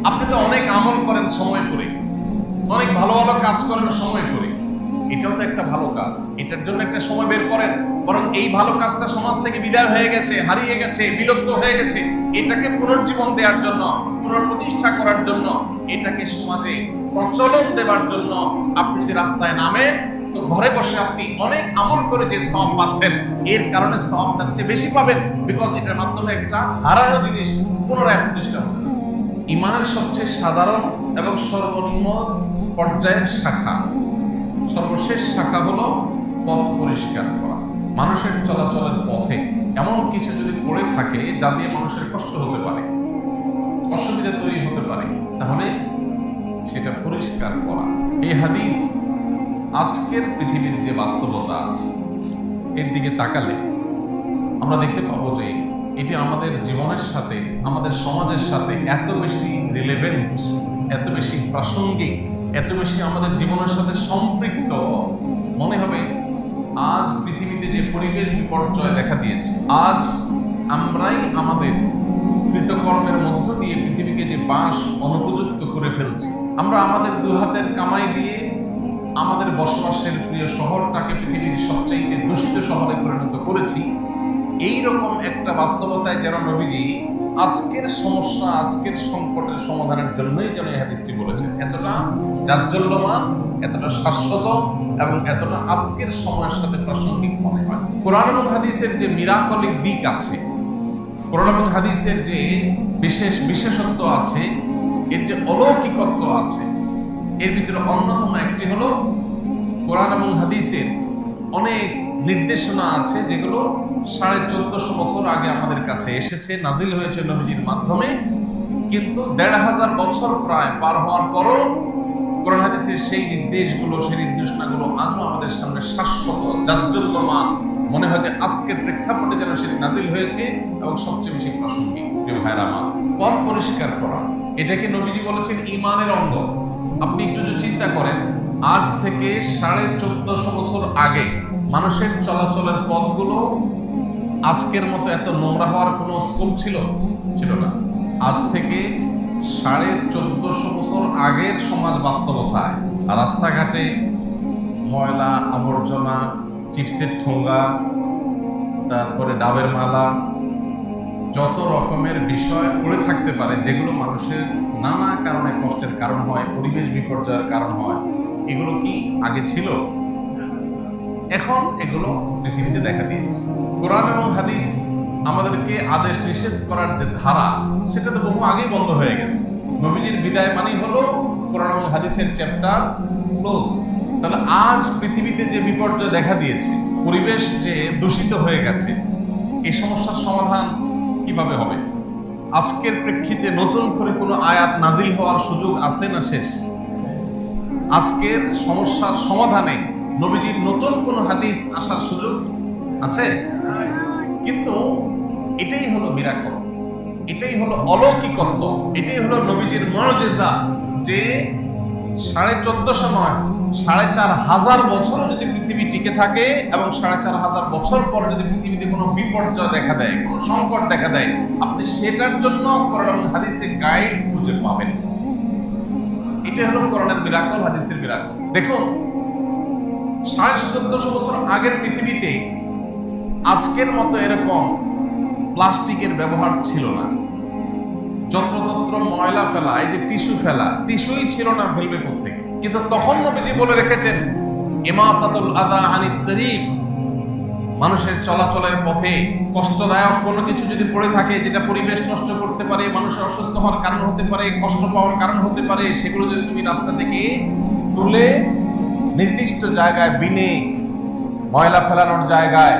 আপনি তো অনেক আমল করেন সময় করে, অনেক ভালো ভালো কাজ করেন সময় করে, এটাও তো একটা ভালো কাজ, এটার জন্য একটা সময় বের করেন। বরং এই ভালো কাজটা সমাজ থেকে বিদায় হয়ে গেছে, হারিয়ে গেছে, বিলুপ্ত হয়ে গেছে, এটাকে পুনর্জীবন দেওয়ার জন্য, পুনঃপ্রতিষ্ঠা করার জন্য, এটাকে সমাজে প্রচলন দেওয়ার জন্য আপনি যদি রাস্তায় নামেন, তো ঘরে বসে আপনি অনেক আমল করে যে সওয়াব পাচ্ছেন, এর কারণে সওয়াব তার চেয়ে বেশি পাবেন, বিকজ এটার মাধ্যমে একটা হারানো জিনিস পুনরায় প্রতিষ্ঠা হবে। ইমানের সবচেয়ে সাধারণ এবং সর্বনিম্ন পর্যায়ের শাখা, সর্বশেষ শাখা হলো পথ পরিষ্কার করা। মানুষের চলাচলের পথে এমন কিছু যদি পড়ে থাকে যা দিয়ে মানুষের কষ্ট হতে পারে, অসুবিধা তৈরি হতে পারে, তাহলে সেটা পরিষ্কার করা। এই হাদিস আজকের পৃথিবীর যে বাস্তবতা আছে এর দিকে তাকালে আমরা দেখতে পাবো যে এটি আমাদের জীবনের সাথে, আমাদের সমাজের সাথে এত বেশি রিলেভেন্ট, এত বেশি প্রাসঙ্গিক, এত বেশি আমাদের জীবনের সাথে সম্পৃক্ত মনে হবে। আজ পৃথিবীতে যে পরিবেশ বিপর্যয় দেখা দিয়েছে, আজ আমরাই আমাদের কৃতকর্মের মধ্য দিয়ে পৃথিবীকে যে বাস অনুপযুক্ত করে ফেলছি। আমরা আমাদের দুহাতের কামাই দিয়ে আমাদের বসবাসের প্রিয় শহরটাকে পৃথিবীর সবচাইতে দূষিত শহরে পরিণত করেছি। এই রকম একটা বাস্তবতায় যেন নবীজি আজকের সমস্যা, আজকের সংকটের সমাধানের জন্যই যেন এই হাদিসটি বলেছেন। এতটা জাজ্জল্যমান, এতটা শাশ্বত এবং এতটা আজকের সময়ের সাথে প্রাসঙ্গিক মনে হয়। কোরআন এবং হাদিসের যে মিরাকলিক দিক আছে, কোরআন এবং হাদিসের যে বিশেষত্ব আছে, এর যে অলৌকিকত্ব আছে, এর ভিতরে অন্যতম একটি হলো কোরআন এবং হাদিসের অনেক নির্দেশনা আছে যেগুলো 1450 বছর আগে আমাদের কাছে এসেছে, নাজিল হয়েছে নবীজির মাধ্যমে, কিন্তু 1500 বছর প্রায় পার হওয়ার পরও কোরআন হাদিসের সেই নির্দেশগুলো, সেই নির্দেশনাগুলো আজও আমাদের সামনে শাশ্বত, জাজ্জল্যমান মনে হয় যে আজকের প্রেক্ষাপটে যেন সেটি নাজিল হয়েছে এবং সবচেয়ে বেশি প্রাসঙ্গিক। প্রিয় ভাইরা আমার, পথ পরিষ্কার করা, এটাকে নবীজি বলেছেন ঈমানের অঙ্গ। আপনি একটু যদি চিন্তা করেন, আজ থেকে 1450 বছর আগে মানুষের চলাচলের পথগুলো আজকের মতো এত নোংরা হওয়ার কোনো স্কোপ ছিল না। আজ থেকে 1450 বছর আগের সমাজ বাস্তবতায় রাস্তাঘাটে ময়লা আবর্জনা, চিপসের ঠোঙ্গা, তারপরে ডাবের মালা, যত রকমের বিষয় পড়ে থাকতে পারে যেগুলো মানুষের নানা কারণে কষ্টের কারণ হয়, পরিবেশ বিপর্যয়ের কারণ হয়, এগুলো কি আগে ছিল? এখন এগুলো পৃথিবীতে দেখা দিয়েছে। কোরআন এবং হাদিস আমাদেরকে আদেশ নিষেধ করার যে ধারা, সেটা তো বহু আগেই বন্ধ হয়ে গেছে। নবীজির বিদায় মানেই হলো কোরআন এবং হাদিসের চ্যাপ্টার ক্লোজ। তাহলে আজ পৃথিবীতে যে বিপর্যয় দেখা দিয়েছে, পরিবেশ যে দূষিত হয়ে গেছে, এই সমস্যার সমাধান কিভাবে হবে? আজকের প্রেক্ষিতে নতুন করে কোনো আয়াত নাজিল হওয়ার সুযোগ আছে না শেষ? আজকের সমস্যার সমাধানে নবীজির নতুন কোন হাদিস আসার সুযোগ আছে? কিন্তু এটাই হলো মিরাকল, এটাই হলো অলৌকিকত্ব, এটাই হলো নবীজির মুআজিজা যে 1450 নয়, 4500 বছরও যদি পৃথিবী টিকে থাকে এবং 4500 বছর পর যদি পৃথিবীতে কোনো বিপর্যয় দেখা দেয়, কোনো সংকট দেখা দেয়, আপনি সেটার জন্য কোরআন এবং হাদিসে গাইড খুঁজে পাবেন। এটা হলো কোরআনের মিরাকল, হাদিসের মিরাকল। দেখুন, 1450 বছর আগের পৃথিবীতে আজকের মতো এরকম প্লাস্টিকের ব্যবহার ছিল না। যত্রতত্র ময়লা ফেলা, এই যে টিস্যু ফেলা, টিস্যুই ছিল না, ফেলবে কোত্থেকে? কিন্তু তখন নবীজি বলে রেখেছেন ইমাতাতুল আযা আনিত তারিক, মানুষের চলাচলের পথে কষ্টদায়ক কোনো কিছু যদি পড়ে থাকে, যেটা পরিবেশ নষ্ট করতে পারে, মানুষের অসুস্থ হওয়ার কারণ হতে পারে, কষ্ট পাওয়ার কারণ হতে পারে, সেগুলো যদি তুমি রাস্তা থেকে তুলে নির্দিষ্ট জায়গায় বিনে, ময়লা ফেলানোর জায়গায়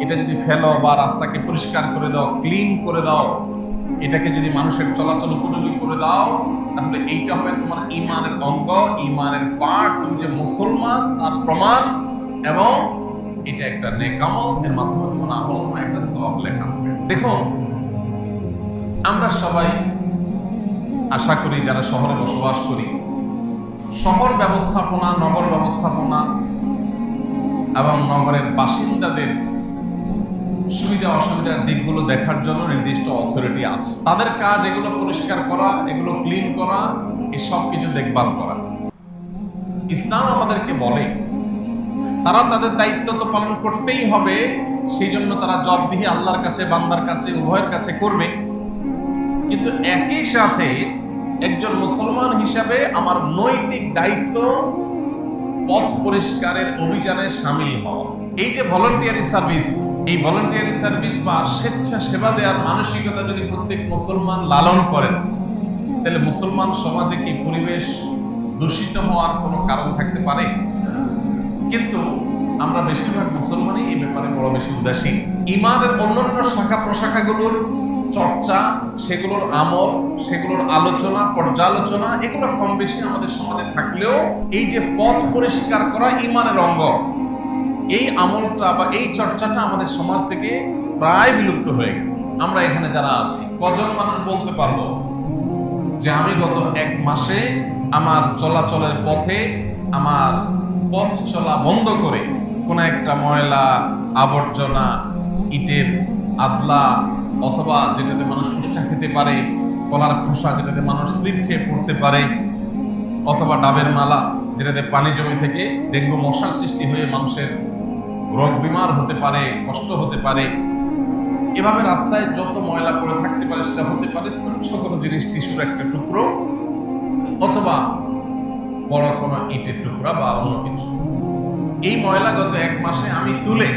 এটা যদি ফেলো বা রাস্তাকে পরিষ্কার করে দাও, ক্লিন করে দাও, এটাকে যদি মানুষের চলাচল উপযোগী করে দাও, তাহলে এইটা হবে তোমার ঈমানের অঙ্গ, ঈমানের পার্ট, তুমি যে মুসলমান তার প্রমাণ, এবং এটা একটা নেক আমল, এর মাধ্যমে তোমার আমল একটা সওয়াব লেখা হবে। দেখুন, আমরা সবাই আশা করি যারা শহরে বসবাস করি, শহর ব্যবস্থাপনা, নগর ব্যবস্থাপনা এবং নগরের বাসিন্দাদের সুবিধা অসুবিধার দিকগুলো দেখার জন্য নির্দিষ্ট অথরিটি আছে। তাদের কাজ এগুলো পরিষ্কার করা, এগুলো ক্লিন করা, এই সব কিছু দেখভাল করা। ইসলাম আমাদেরকে বলে তারা তাদের দায়িত্ব তো পালন করতেই হবে, সেই জন্য তারা জবাবদিহি আল্লাহর কাছে, বান্দার কাছে, উভয়ের কাছে করবে। কিন্তু একই সাথে একজন মুসলমান হিসাবে আমার নৈতিক দায়িত্ব পথ পরিষ্কারের অভিযানে সামিল হওয়া। এই যে ভলান্টিয়ারি সার্ভিস, এই ভলান্টিয়ারি সার্ভিস বা স্বেচ্ছা সেবা দেওয়ার মানসিকতা যদি প্রত্যেক মুসলমান লালন করেন, তাহলে মুসলমান সমাজে কি পরিবেশ দূষিত হওয়ার কোনো কারণ থাকতে পারে? কিন্তু আমরা বেশিরভাগ মুসলমানই এই ব্যাপারে বড় বেশি উদাসীন। ইমানের অন্যান্য শাখা প্রশাখাগুলোর চর্চা, সেগুলোর আমল, সেগুলোর আলোচনা, পর্যালোচনা, এগুলো কম বেশি আমাদের সমাজে থাকলেও এই যে পথ পরিষ্কার করা ইমানের অঙ্গ, এই আমলটা বা এই চর্চাটা আমাদের সমাজ থেকে প্রায় বিলুপ্ত হয়ে গেছে। আমরা এখানে যারা আছি, কজন মানুষ বলতে পারবো যে আমি গত 1 মাসে আমার চলাচলের পথে আমার পথ চলা বন্ধ করে কোন একটা ময়লা, আবর্জনা, ইটের আদলা, অথবা যেটাতে মানুষ কুষ্ঠা খেতে পারে, কলার খোসা যেটাতে মানুষ স্লিপ খেয়ে পড়তে পারে, অথবা ডাবের মালা যেটাতে পানি জমে থেকে ডেঙ্গু মশার সৃষ্টি হয়ে মানুষের রোগ বিমার হতে পারে, কষ্ট হতে পারে, এভাবে রাস্তায় যত ময়লা পড়ে থাকতে পারে, সেটা হতে পারে তুচ্ছ কোনো জিনিস, টিস্যুর একটা টুকরো, অথবা বড় কোনো ইটের টুকরা বা অন্য কিছু। এই ময়লা গত 1 মাসে আমি তুলে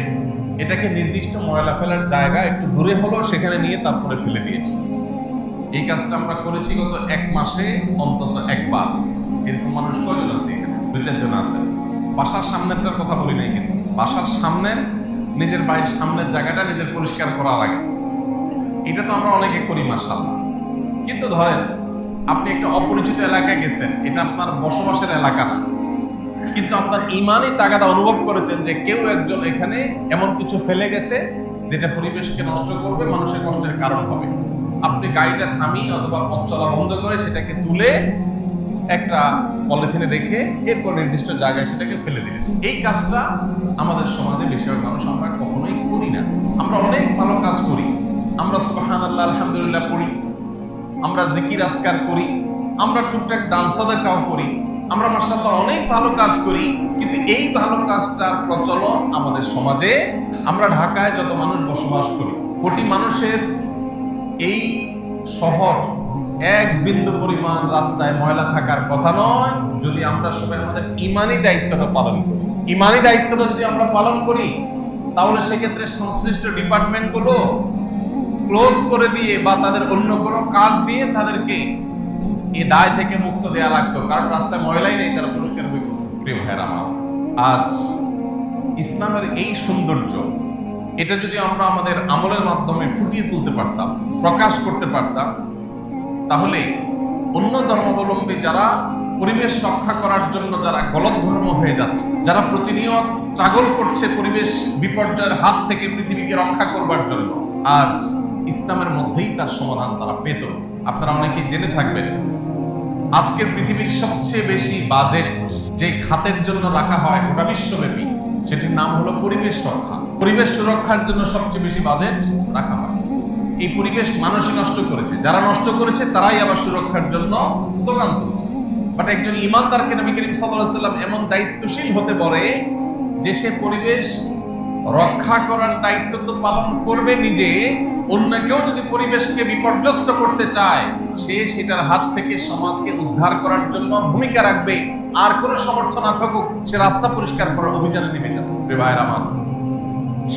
এটাকে নির্দিষ্ট ময়লা ফেলার জায়গা একটু দূরে হলো সেখানে নিয়ে তারপরে ফেলে দিয়েছি। এই কাজটা আমরা করেছি গত 1 মাসে অন্তত একবার। এরকম মানুষ কয়জন আছে এখানে? 2-4 জন আছে। বাসার সামনেরটার কথা বলি নাই, কিন্তু বাসার সামনের, নিজের বাড়ির সামনের জায়গাটা নিজের পরিষ্কার করা লাগে। এটা তো আমরা অনেকে করি মাশাআল্লাহ। কিন্তু ধরেন আপনি একটা অপরিচিত এলাকায় গেছেন, এটা আপনার বসবাসের এলাকা না, কিন্তু আপনার ইমানই তাগাদা অনুভব করেছেন যে কেউ একজন এখানে এমন কিছু ফেলে গেছে যেটা পরিবেশকে নষ্ট করবে, মানুষের কষ্টের কারণ হবে। আপনি গাড়িটা থামিয়ে অথবা পথ চলা বন্ধ করে সেটাকে তুলে একটা পলিথিনে রেখে এরপর নির্দিষ্ট জায়গায় সেটাকে ফেলে দিলেন। এই কাজটা আমাদের সমাজে বেশিরভাগ মানুষ আমরা কখনোই করি না। আমরা অনেক ভালো কাজ করি, আমরা সুবহানাল্লাহ, আলহামদুলিল্লাহ পড়ি, আমরা জিকির আজকার করি, আমরা টুকটাক দান সাদাকাও করি, আমরা মাশাআল্লাহ অনেক ভালো কাজ করি। কিন্তু এই ভালো কাজটার প্রচলন আমাদের সমাজে, আমরা ঢাকায় যত মানুষ বসবাস করি, কোটি মানুষের এই শহর, 1 বিন্দু পরিমাণ রাস্তায় ময়লা থাকার কথা নয় যদি আমরা সবাই আমাদের ইমানি দায়িত্বটা পালন করি। ইমানি দায়িত্বটা যদি আমরা পালন করি, তাহলে সেক্ষেত্রে সংশ্লিষ্ট ডিপার্টমেন্টগুলো ক্লোজ করে দিয়ে বা তাদের অন্য কোনো কাজ দিয়ে তাদেরকে এই দায় থেকে মুক্ত দেয়া লাগতো, কারণ রাস্তায় ময়লাই নেই, তারা পরিষ্কার হয়ে করবে। প্রিয় ভাইয়ের আমার, আজ ইসলামের এই সৌন্দর্য, এটা যদি আমরা আমাদের আমলের মাধ্যমে ফুটিয়ে তুলতে পারতাম, প্রকাশ করতে পারতাম, তাহলে অন্য ধর্মাবলম্বী যারা পরিবেশ রক্ষা করার জন্য যারা গলত ধর্ম হয়ে যাচ্ছে, যারা প্রতিনিয়ত স্ট্রাগল করছে পরিবেশ বিপর্যয়ের হাত থেকে পৃথিবীকে রক্ষা করবার জন্য, আজ ইসলামের মধ্যেই তার সমাধান তারা পেত। আপনারা অনেকেই জেনে থাকবেন, আজকের পৃথিবীর সবচেয়ে বেশি বাজেট যে খাতের জন্য রাখা হয় গোটা বিশ্বব্যাপী, সেটির নাম হলো পরিবেশ রক্ষা। পরিবেশ সুরক্ষার জন্য সবচেয়ে বেশি বাজেট রাখা হয়। এই পরিবেশ মানুষই নষ্ট করেছে, যারা নষ্ট করেছে তারাই আবার সুরক্ষার জন্য স্লোগান তুলছে। বাট একজন ইমানদারকে নবী করিম সাল্লাল্লাহু আলাইহি ওয়াসাল্লাম এমন দায়িত্বশীল হতে পারে যে সে পরিবেশ রক্ষা করার দায়িত্ব তো পালন করবে নিজে, অন্য কেউ যদি পরিবেশকে বিপর্যস্ত করতে চায়, সে সেটার হাত থেকে সমাজকে উদ্ধার করার জন্য ভূমিকা রাখবে। আর কোনো সমর্থন না থাকুক, সে রাস্তা পরিষ্কার করার অভিযানে নেমে যাবে। ভাইয়ের আমার,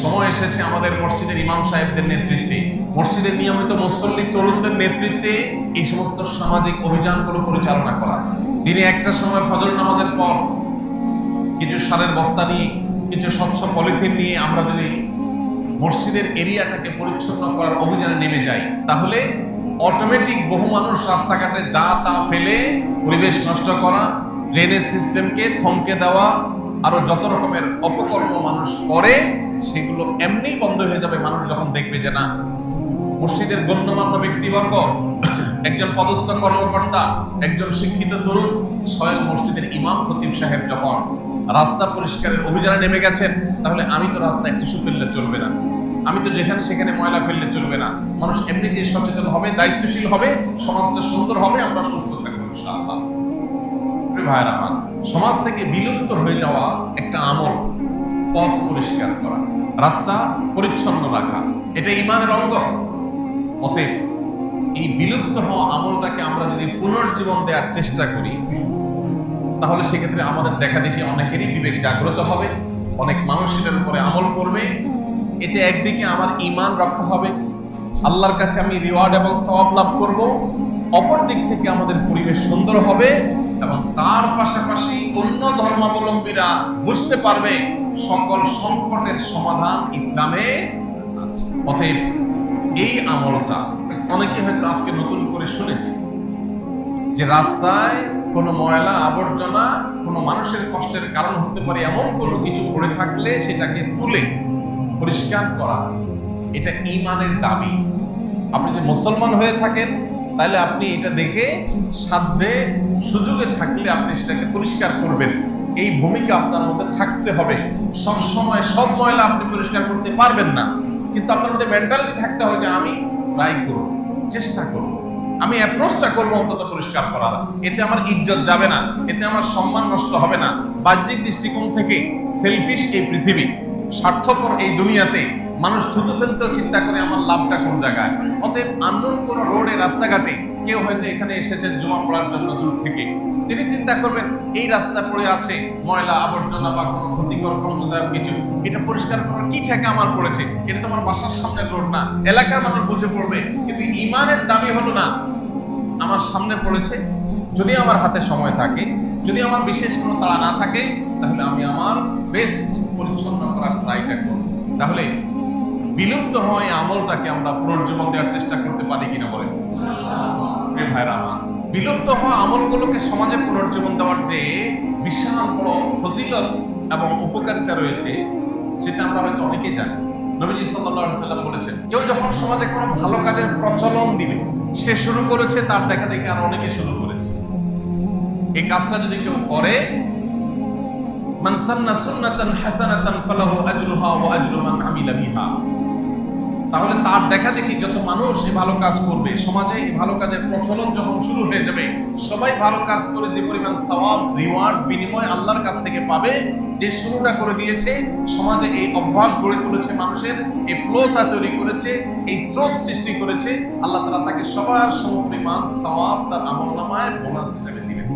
সময় এসেছে আমাদের মসজিদের ইমাম সাহেবদের নেতৃত্বে, মসজিদের নিয়মিত মুসল্লি তরুণদের নেতৃত্বে এই সমস্ত সামাজিক অভিযানগুলো পরিচালনা করা। দিনে একটা সময় ফজর নামাজের পর কিছু সারের বস্তা নিয়ে, কিছু স্বচ্ছ পলিথিন নিয়ে আমরা যদি মসজিদের এরিয়াটাকে পরিচ্ছন্ন করার অভিযানে নেমে যাই, তাহলে অটোমেটিক বহু মানুষ রাস্তাঘাটে যা তা ফেলে পরিবেশ নষ্ট করা, ড্রেনেজ সিস্টেমকে থমকে দেওয়া, আরো যত রকমের অপকর্ম মানুষ করে, সেগুলো এমনিই বন্ধ হয়ে যাবে। মানুষ যখন দেখবে যে না, মসজিদের গণ্যমান্য ব্যক্তিবর্গ, একজন পদস্থ কর্মকর্তা, একজন শিক্ষিত তরুণ, স্বয়ং মসজিদের ইমাম খতিব সাহেব যখন রাস্তা পরিষ্কারের অভিযানে নেমে গেছেন, তাহলে আমি তো রাস্তায় টিস্যু ফেললে চলবে না, আমি তো যেখানে সেখানে ময়লা ফেললে চলবে না, মানুষ এমনিতেই সচেতন হবে, দায়িত্বশীল হবে, সমাজটা সুন্দর হবে, আমরা সুস্থ থাকবো ইনশাআল্লাহ। ভাইরা আমার, সমাজ থেকে বিলুপ্ত হয়ে যাওয়া একটা আমল পথ পরিষ্কার করা, রাস্তা পরিচ্ছন্ন রাখা, এটা ঈমানের অঙ্গ। অতএব এই বিলুপ্ত হওয়া আমলটাকে আমরা যদি পুনর্জীবন দেওয়ার চেষ্টা করি, তাহলে সেক্ষেত্রে আমাদের দেখা দেখি অনেকেরই বিবেক জাগ্রত হবে, অনেক মানুষ এটার উপরে আমল করবে। এতে একদিকে আমার ঈমান রক্ষা হবে, আল্লাহর কাছে আমি রিওয়ার্ড এবং সওয়াব লাভ করব, অপর দিক থেকে আমাদের পরিবেশ সুন্দর হবে এবং তার পাশাপাশি অন্য ধর্মাবলম্বীরা বুঝতে পারবে সকল সংকটের সমাধান ইসলামে আছে। অতএব এই আমলটা অনেকে হয়তো আজকে নতুন করে শুনেছি যে রাস্তায় কোনো ময়লা আবর্জনা কোনো মানুষের কষ্টের কারণ হতে পারে এমন কোনো কিছু পড়ে থাকলে সেটাকে তুলে পরিষ্কার করা, এটা ঈমানের দাবি। আপনি যদি মুসলমান হয়ে থাকেন তাহলে আপনি এটা দেখে সাধ্যে সুযোগে থাকলে আপনি সেটাকে পরিষ্কার করবেন, এই ভূমিকা আপনার মধ্যে থাকতে হবে। সব সময় সব ময়লা আপনি পরিষ্কার করতে পারবেন না, কিন্তু আপনার মধ্যে মেন্টালিটি থাকতে হবে যে আমি ট্রাই করব, চেষ্টা করব, আমি অ্যাপ্রোচটা করবো অন্তত পরিষ্কার করার। এতে আমার ইজ্জত যাবে না, এতে আমার সম্মান নষ্ট হবে না। বাহ্যিক দৃষ্টিকোণ থেকে সেলফিশ এই পৃথিবী, স্বার্থপর এই দুনিয়াতে মানুষ থুতু ফেলতেও চিন্তা করে আমার লাভটা কোন জায়গায়। অতএব আননোন কোন রোডে রাস্তাঘাটে কেউ হয়তো এখানে এসেছেন জুমা পড়ার জন্য দূর থেকে, তিনি চিন্তা করবেন এই রাস্তা পড়ে আছে ময়লা আবর্জনা বা কোনো ক্ষতিকর কষ্টদায়ক কিছু, এটা পরিষ্কার করার কি ঠেকা আমার পড়েছে, এটা তো আমার বাসার সামনের রোড না, এলাকার মানুষ বুঝে পড়বে। কিন্তু ঈমানের দাবি হলো না আমার সামনে পড়েছে, যদি আমার হাতে সময় থাকে, যদি আমার বিশেষ কোনো তাড়া না থাকে, তাহলে আমি আমার বেস্ট পরিচ্ছন্ন করার ট্রাইটা করব। তাহলে বিলুপ্ত হওয়া এই আমলটাকে আমরা পুনর্জীবন দেওয়ার চেষ্টা করতে পারি কিনা বলেন ভাইরা আমার। বিলুপ্ত হওয়া আমলগুলোকে সমাজে পুনর্জীবন দেওয়ার যে বিশাল বড় ফজিলত এবং উপকারিতা রয়েছে সেটা আমরা হয়তো অনেকেই জানি। নবীজি সাল্লাল্লাহু আলাইহি ওয়াসাল্লাম বলেছেন, কেউ যখন সমাজে কোনো ভালো কাজের প্রচলন দিবে, সে শুরু করেছে, তার দেখা দেখে আর অনেকে শুরু করেছে। এই কাজটা যদি কেউ করে, মান সান্না সুন্নাতান হাসানাতান ফালাহু আজরুহা ওয়া আজরু মান আমিলা বিহা, তাহলে তার দেখা দেখি যত মানুষ এই ভালো কাজ করবে, সমাজে এই ভালো কাজের প্রচলন যখন শুরু হয়ে যাবে, সবাই ভালো কাজ করে যে পরিমাণ সওয়াব রিওয়ার্ড বিনিময় আল্লাহর কাছ থেকে পাবে, যে শুরুটা করে দিয়েছে, সমাজে এই অভ্যাস গড়ে তুলেছে, মানুষের এই ফ্লোটা তৈরি করেছে, এই স্রোত সৃষ্টি করেছে, আল্লাহ তাআলা তাকে সবার সমপরিমাণ সওয়াব তার আমলনামায় বোনাস হিসেবে দিবেন।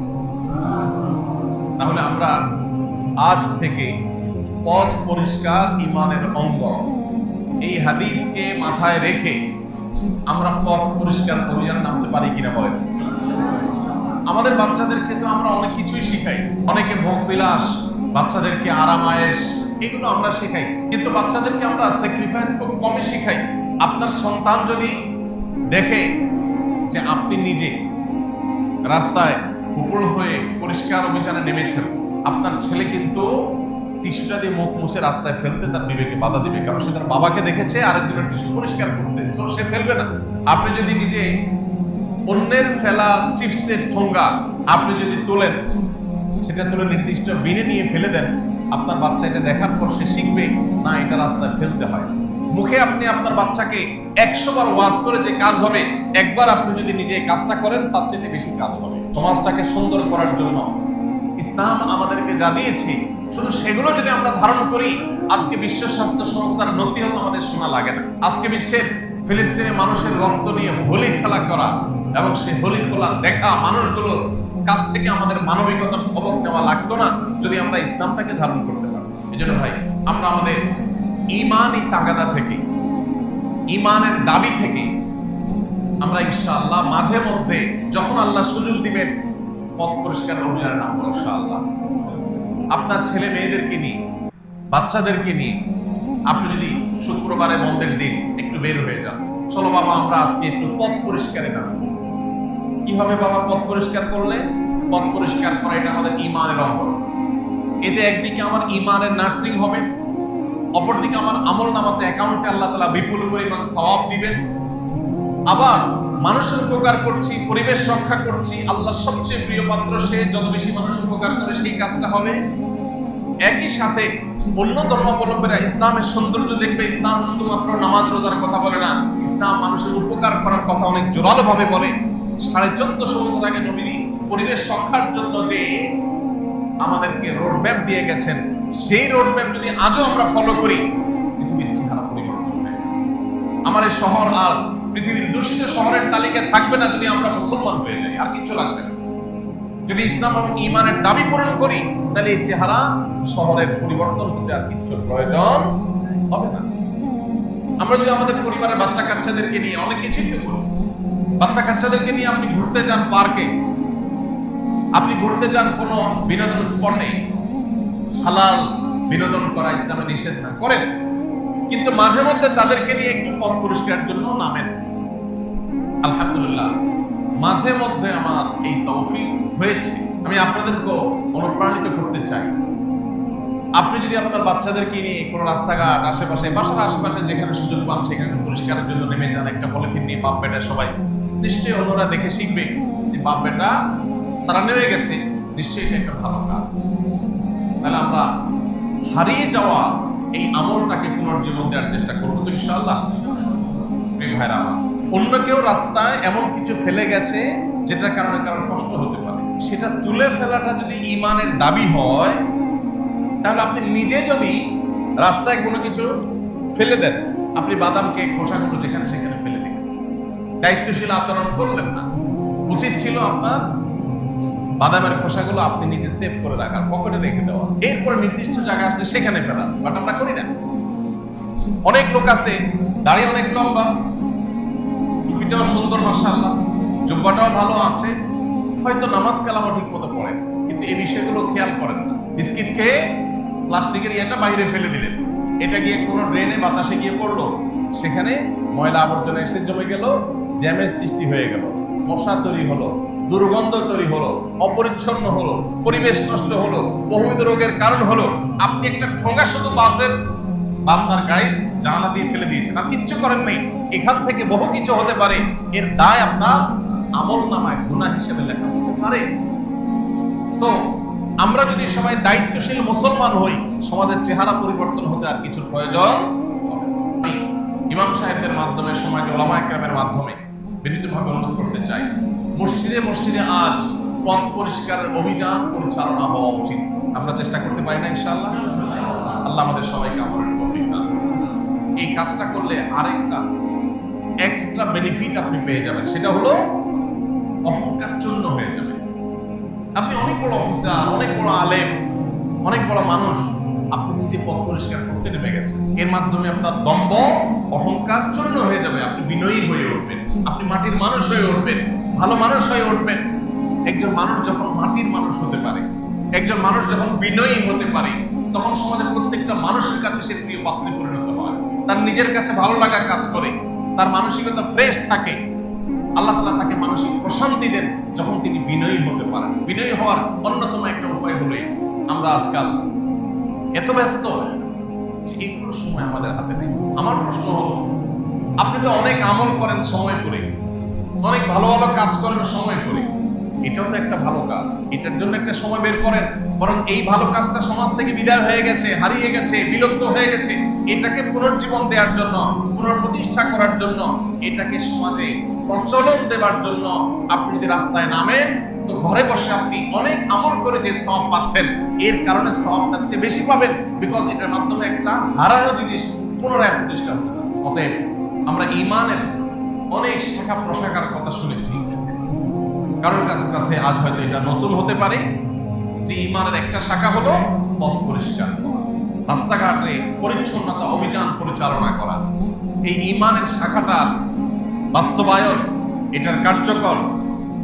তাহলে আমরা আজ থেকে পথ পরিষ্কার ঈমানের অঙ্গ, এই হাদিসকে মাথায় রেখে আমরা পথ পরিষ্কার অভিযান নামতে পারি কিনা বলেন। আমাদের বাচ্চাদেরকে তো আমরা অনেক কিছুই শিখাই, অনেকে ভোগ বিলাস, বাচ্চাদেরকে আরাম আয়েশ, এগুলো আমরা শেখাই, কিন্তু বাচ্চাদেরকে আমরা স্যাক্রিফাইস খুব কমই শিখাই। আপনার সন্তান যদি দেখে যে আপনি নিজে রাস্তায় উপর হয়ে পরিষ্কার অভিযানে নেমেছেন, আপনার ছেলে কিন্তু টিস্যুটা দিয়ে মুখ মুছে রাস্তায় ফেলতে তার বিবেকে বাধা দিবে, কারণ সে তার বাবাকে দেখেছে আরেকজনের টিস্যু পরিষ্কার করতে, সো সে ফেলবে না। আপনি যদি নিজে অন্যের ফেলা চিপসের ঠোঙ্গা আপনি যদি তোলেন, সেটা তুলে নির্দিষ্ট বিনে নিয়ে ফেলে দেন, আপনার বাচ্চা এটা দেখার পর সে শিখবে না এটা রাস্তায় ফেলতে হয়। মুখে আপনি আপনার বাচ্চাকে 100 বার ওয়াজ করে যে কাজ হবে, একবার আপনি যদি নিজে কাজটা করেন তার চেয়ে বেশি কাজ হবে। সমাজটাকে সুন্দর করার জন্য ইসলাম আমাদেরকে যা দিয়েছে, শুধু সেগুলো যদি আমরা ধারণ করি, আজকে বিশ্ব স্বাস্থ্য সংস্থার নসিহত আমাদের শোনা লাগে না। আজকে বিশ্বের ফিলিস্তিনে মানুষের রক্ত নিয়ে হোলি খেলা করা এবং সেই হোলি খেলা দেখা মানুষগুলোর কাছ থেকে আমাদের মানবিকতার সবক নেওয়া লাগতো না যদি আমরা ইসলামটাকে ধারণ করতে পারি। এই জন্য ভাই, আমরা আমাদের ঈমানি তাগাদা থেকে, ঈমানের দাবি থেকে আমরা ইনশাআল্লাহ মাঝে মধ্যে যখন আল্লাহ সুযোগ দিবেন পথ পরিষ্কার অভিযানের নাম ইনশাআল্লাহ। আপনার ছেলে মেয়েদেরকে নিয়ে, বাচ্চাদেরকে নিয়ে আপনি যদি শুক্রবারে বন্ধের দিন একটু বের হয়ে যান, চলো বাবা আমরা আজকে একটু পথ পরিষ্কারে নামব। কি হবে বাবা পথ পরিষ্কার করলে? পথ পরিষ্কার করা এটা আমাদের ঈমানের অঙ্গ। এতে একদিকে আমার ঈমানের নার্সিং হবে, অপরদিকে আমার আমলনামাতে অ্যাকাউন্টে আল্লাহ তাআলা বিপুল পরিমাণ সওয়াব দিবেন। আবার মানুষের উপকার করছি, পরিবেশ রক্ষা করছি, আল্লাহর সবচেয়ে প্রিয় পাত্র সে, যত বেশি মানুষ উপকার করে সেই কাজটা হবে। একই সাথে অন্য ধর্মাবলম্বীরা ইসলামের সৌন্দর্য দেখবে, ইসলাম শুধুমাত্র নামাজ রোজার কথা বলে না, ইসলাম মানুষের উপকার করার কথা অনেক জোরালো ভাবে বলে। 1450 বছর আগে নবী পরিবেশ রক্ষার জন্য যে আমাদেরকে রোড ম্যাপ দিয়ে গেছেন, সেই রোড ম্যাপ যদি আজও আমরা ফলো করি, পৃথিবীর চেহারা পরিবর্তন হয়ে যাবে। আমার এই শহর আর পৃথিবীর দূষিত শহরের তালিকায় থাকবে না যদি আমরা মুসলমান হয়ে যাই, আর কিছু লাগবে না। যদি ইসলাম এবং ঈমানের দাবি পূরণ করি, তাহলে এই চেহারা শহরের পরিবর্তন হতে আর কিছু প্রয়োজন হবে না। আমরা যদি আমাদের পরিবারের বাচ্চা কাচ্চাদেরকে নিয়ে অনেক কিছুই তো করি। বাচ্চা কাচ্চাদেরকে নিয়ে আপনি ঘুরতে যান পার্কে, আপনি ঘুরতে যান কোনো বিনোদন স্পটে, হালাল বিনোদন করা ইসলামে নিষেধ না করেন, কিন্তু মাঝে মধ্যে তাদেরকে নিয়ে একটু পথ পরিষ্কারের জন্য নামেন। আলহামদুলিল্লাহ, মাঝে মধ্যে আমার এই তৌফিক হয়েছে। আমি আপনাদেরকে অনুপ্রাণিত করতে চাই, আপনি যদি আপনার বাচ্চাদেরকে নিয়ে কোনো রাস্তাঘাট, আশেপাশে, বাসার আশেপাশে যেখানে সুযোগ পান সেখানে পরিষ্কারের জন্য নেমে যান, একটা পলিথিন নিয়ে বাপ বেটা সবাই, নিশ্চয়ই অন্যরা দেখে শিখবে যে বাপ বেটা তারা নেমে গেছে, নিশ্চয়ই এটা একটা ভালো কাজ। তাহলে আমরা হারিয়ে যাওয়া এই আমলটাকে পুনর্জীবন দেওয়ার চেষ্টা করবো তো ইনশাআল্লাহ। ভাইরা আমার, অন্য কেউ রাস্তায় এমন কিছু ফেলে গেছে যেটার কারণে কারোর কষ্ট হতে পারে, সেটা তুলে ফেলাটা যদি ঈমানের দাবি হয়, তাহলে আপনি নিজে যদি রাস্তায় কোনো কিছু ফেলে দেন, আপনি বাদামকে খোসাগুলো যেখানে সেখানে ফেলে দিন, দায়িত্বশীল আচরণ করলেন না। উচিত ছিল আপনার বাদামের খোসাগুলো আপনি নিজে সেভ করে রাখার, পকেটে রেখে দেওয়া, এরপরে নির্দিষ্ট জায়গায় আসলে সেখানে ফেলা। বাট আমরা করি না। অনেক লোক আছে দাঁড়িয়ে অনেক লম্বা, টুপিটাও সুন্দর মাশাআল্লাহ, জুব্বাটাও ভালো আছে, হয়তো নামাজ কালামও ঠিক মতো পড়ে, কিন্তু এই বিষয়গুলো খেয়াল করেন না। বিস্কিট খেয়ে প্লাস্টিকের ইয়েটা বাইরে ফেলে দিলেন, এটা গিয়ে কোনো ড্রেনে বাতাসে গিয়ে পড়লো, সেখানে ময়লা আবর্জনা এসে জমে গেল, জ্যামের সৃষ্টি হয়ে গেল, মশা তৈরি হলো, দুর্গন্ধ তৈরি হলো, অপরিচ্ছন্ন হলো, পরিবেশ নষ্ট হলো, বহুবিধ রোগের কারণ হলো। আপনি একটা ঠোঙা শুধু বাসের বা আপনার গাড়ির জানালা দিয়ে ফেলে দিয়েছেন, আর কিচ্ছু করেন নাই। এখান থেকে বহু কিছু হতে পারে, এর দায় আপনার আমল নামায় গুনাহ হিসেবে লেখা হতে পারে। সো আমরা যদি সবাই দায়িত্বশীল মুসলমান হই, সমাজের চেহারা পরিবর্তন হতে আর কিছুর প্রয়োজন হবে। ইমাম সাহেবদের মাধ্যমে, সময় ওলামা একরামের মাধ্যমে বিনীতভাবে অনুরোধ করতে চাই, মসজিদে মসজিদে আজ পথ পরিষ্কারের অভিযান পরিচালনা হওয়া উচিত। আমরা চেষ্টা করতে পারি না ইনশাআল্লাহ? আল্লাহ আমাদের সবাইকে আমলের তৌফিক দান করুন। এই কাজটা করলে আরেকটা এক্সট্রা বেনিফিট আপনি পেয়ে যাবেন, সেটা হলো অহংকার চূর্ণ হয়ে যাবে। আপনি অনেক বড় অফিসার, অনেক বড় আলেম, অনেক বড় মানুষ, আপনি নিজে পথ পরিষ্কার করতে নেমে গেছেন, এর মাধ্যমে আপনার দম্ভ অহংকার চূর্ণ হয়ে যাবে। আপনি বিনয়ী হয়ে উঠবেন, আপনি মাটির মানুষ হয়ে উঠবেন, ভালো মানুষ হয়ে উঠবেন। একজন মানুষ যখন মাটির মানুষ হতে পারে, একজন মানুষ যখন বিনয়ী হতে পারে, তখন সমাজের প্রত্যেকটা মানুষের কাছে সে প্রিয় পাত্রে পরিণত হয়, তার নিজের কাছে ভালো লাগা কাজ করে, তার মানসিকতা ফ্রেশ থাকে। আল্লাহ তাআলা তাকে মানসিক প্রশান্তি দেন যখন তিনি বিনয়ী হতে পারেন। বিনয়ী হওয়ার অন্যতম একটা উপায় হলো এটি। আমরা আজকাল এত ব্যস্ত যে এগুলো সময় আমাদের হাতে নেই। আমার প্রশ্ন হলো, আপনি তো অনেক আমল করেন সময় করে, অনেক ভালো ভালো কাজ করেন সময় করে, এটাও তো একটা ভালো কাজ, এটার জন্য একটা সময় বের করেন। বরং এই ভালো কাজটা সমাজ থেকে বিদায় হয়ে গেছে, হারিয়ে গেছে, বিলুপ্ত হয়ে গেছে, এটাকে পুনর্জীবন দেওয়ার জন্য, পুনঃপ্রতিষ্ঠা করার জন্য, এটাকে সমাজে প্রচলন দেওয়ার জন্য আপনি যদি রাস্তায় নামেন, তো ঘরে বসে আপনি অনেক আমল করে যে সওয়াব পাচ্ছেন, এর কারণে সওয়াব তার চেয়ে বেশি পাবেন, বিকজ এটার মাধ্যমে একটা হারানো জিনিস পুনরায় প্রতিষ্ঠা হতে যাচ্ছে। অতএব আমরা ঈমানের অনেক শাখা প্রশাখার কথা শুনেছি, কারোর কাছে আজ হয়তো এটা নতুন হতে পারে যে ঈমানের একটা শাখা হলো পথ পরিষ্কার করা, রাস্তাঘাটে পরিচ্ছন্নতা অভিযান পরিচালনা করা। এই ঈমানের শাখাটার বাস্তবায়ন, এটার কার্যকর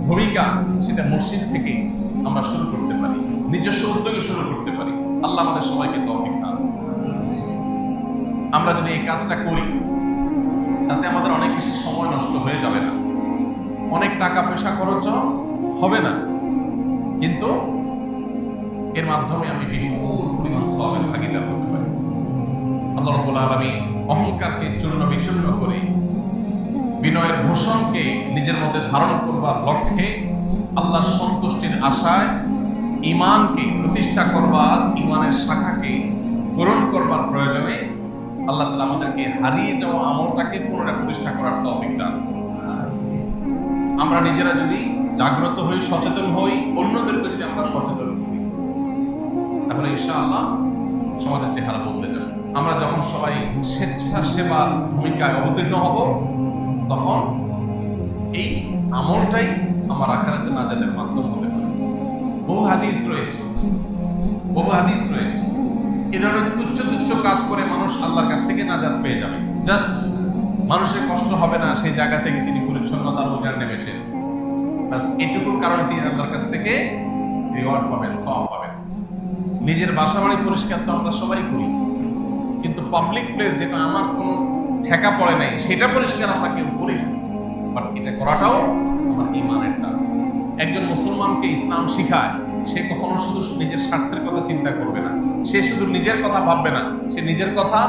ভূমিকা, সেটা মসজিদ থেকে আমরা শুরু করতে পারি, নিজস্ব উদ্যোগে শুরু করতে পারি। আল্লাহ আমাদের সবাইকে তৌফিক দান। আমরা যদি এই কাজটা করি, তাতে আমাদের অনেক বেশি সময় নষ্ট হয়ে যাবে না, অনেক টাকা পয়সা খরচ হবে না, কিন্তু এর মাধ্যমে আমি বিপুল পরিমাণ সওয়াবের ভাগীদার হতে পারি। আল্লাহ রাব্বুল আলামিন অহংকারকে চূর্ণ বিচূর্ণ করে বিনয়ের ভূষণকে নিজের মধ্যে ধারণ করবার লক্ষ্যে, আল্লাহর সন্তুষ্টির আশায় ঈমানকে প্রতিষ্ঠা করবার, ঈমানের শাখাকে পূরণ করবার প্রয়োজনে আল্লাহ তাআলা আমাদেরকে হারিয়ে যাওয়া আমলটাকে পুনরায় প্রতিষ্ঠা করার তৌফিক দান। আমরা নিজেরা যদি জাগ্রত হই, সচেতন হই, অন্যদেরকে যদি আমরা সচেতন করি, তাহলে ইনশাআল্লাহ সমাজের চেহারা বদলে যাবে। আমরা যখন সবাই স্বেচ্ছাসেবার ভূমিকায় অবতীর্ণ হব, তখন এই আমলটাই আমার আখিরাতে নাজাতের মাধ্যম হতে পারে। বহু হাদিস রয়েছে এই ধরনের তুচ্ছ তুচ্ছ কাজ করে মানুষ আল্লাহর কাছ থেকে নাজাত পেয়ে যাবে। জাস্ট মানুষের কষ্ট হবে না, সেই জায়গা থেকে তিনি পরিচ্ছন্নতার অভিযান নেমেছেন, বাস এটুকুর কারণে তিনি আল্লাহর কাছ থেকে রিওয়ার্ড পাবেন, সওয়াব পাবেন। নিজের বাসা বাড়ি পরিষ্কার তো আমরা সবাই করি, কিন্তু পাবলিক প্লেস যেটা আমার কোনো ঠেকা পড়ে নাই সেটা পরিষ্কার আমরা কেউ করি না। বাট এটা করাটাও আমার ঈমানের দান। একজন মুসলমানকে ইসলাম শিখায়, সে কখনো শুধু নিজের স্বার্থের কথা চিন্তা করবে না, সে শুধু নিজের কথা ভাববে না, সে নিজের কথা,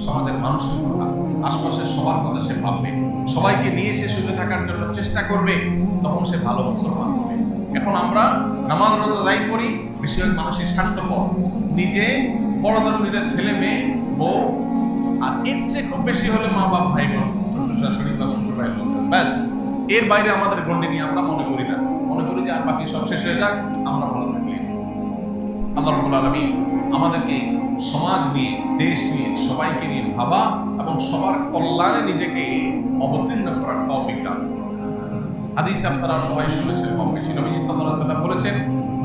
সমাজের মানুষের কথা, আশপাশের সবার কথা সে ভাববে, সবাইকে নিয়ে সে সুখে থাকার জন্য চেষ্টা করবে, তখন সে ভালো মুসলমান হবে। এখন আমরা নামাজ রোজা আদায় করি, বেশিরভাগ মানুষের স্বার্থপর, নিজে বড় ধরনের নিজের ছেলে মেয়ে বউ, আর এর চেয়ে খুব বেশি হলে মা বাপ ভাই বোন, শ্বশুর শাশুড়ি বা শ্বশুর ভাই বোন, ব্যাস এর বাইরে আমাদের গণ্ডি নিয়ে আমরা মনে করি না, মনে করি যে আর বাকি সব শেষ হয়ে যাক, আমরা ভালো থাকলে। আল্লাহ রাব্বুল আলামিন আমাদেরকে সমাজ নিয়ে, দেশ নিয়ে, সবাইকে নিয়ে ভাবা এবং সবার কল্যাণে নিজেকে অবতীর্ণ করার তৌফিক দান। হাদিসে আপনারা সবাই শুনেছেন কম বেশি, নবীজি সাল্লাল্লাহু আলাইহি ওয়াসাল্লাম বলেছেন,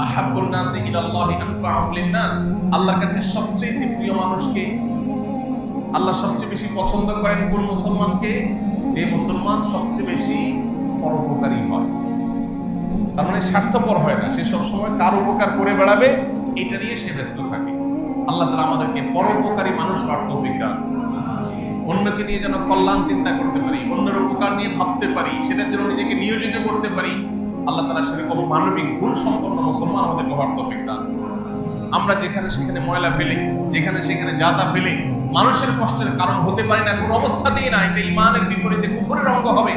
আহাব্বুন নাসি ইলাল্লাহি আনফাউহুম লিন-নাস, আল্লাহর কাছে সবচেয়ে প্রিয় মানুষকে, আল্লাহ সবচেয়ে বেশি পছন্দ করেন কোন মুসলমানকে? যে মুসলমান সবচেয়ে বেশি পরোপকারী হয়। তার মানে স্বার্থপর হয় না, সে সবসময় কার উপকার করে বেড়াবে এটা নিয়ে সে ব্যস্ত থাকে। আল্লাহ তাআলা আমাদেরকে পরোপকারী মানুষ হওয়ার তৌফিক দান। অন্যকে নিয়ে যেন কল্যাণ চিন্তা করতে পারি, অন্যের উপকার নিয়ে ভাবতে পারি, সেটার জন্য নিজেকে নিয়োজিত করতে পারি। আল্লাহ তাআলা সেরকম মানবিক গুণ সম্পন্ন মুসলমান আমাদেরকে হওয়ার তৌফিক দান। আমরা যেখানে সেখানে ময়লা ফেলে, যেখানে সেখানে জাতা ফেলে মানুষের কষ্টের কারণ হতে পারি না, কোন অবস্থাতেই না। এটা ঈমানের বিপরীতে, কুফরের অঙ্গ হবে।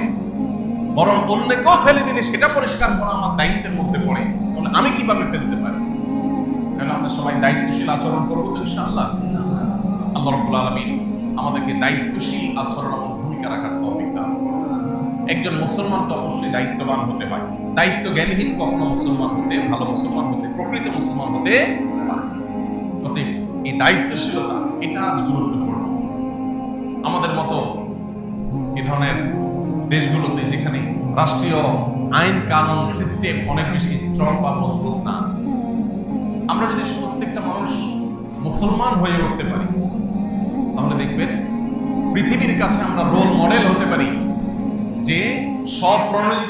বরং অন্যকেও ফেলে দিলে সেটা পরিষ্কার করা আমার দায়িত্বের মধ্যে পড়ে। তাহলে আমি কিভাবে ফেলতে পারি? তাহলে আমরা সবাই দায়িত্বশীল আচরণ করবো তো ইনশাআল্লাহ। আল্লাহ রাব্বুল আলামিন আমাদেরকে দায়িত্বশীল আচরণ এবং ভূমিকা রাখার তৌফিক দান করুন। একজন মুসলমানকে অবশ্যই দায়িত্ববান হতে হয়। দায়িত্ব জ্ঞানহীন কখনো মুসলমান হতে, ভালো মুসলমান হতে, প্রকৃত মুসলমান হতে পারে। অতএব এই দায়িত্বশীলতা এটা আজ গুরুত্বপূর্ণ। আমাদের মতো এই ধরনের দেশগুলোতে যেখানে রাষ্ট্রীয় আইন কানুন সিস্টেম অনেক বেশি স্ট্রং বা মজবুত না, আমরা যদি প্রত্যেকটা মানুষ মুসলমান হয়ে উঠতে পারি, তাহলে দেখবেন পৃথিবীর কাছে আমরা রোল মডেল হতে পারি যে স্বপ্রণোদিত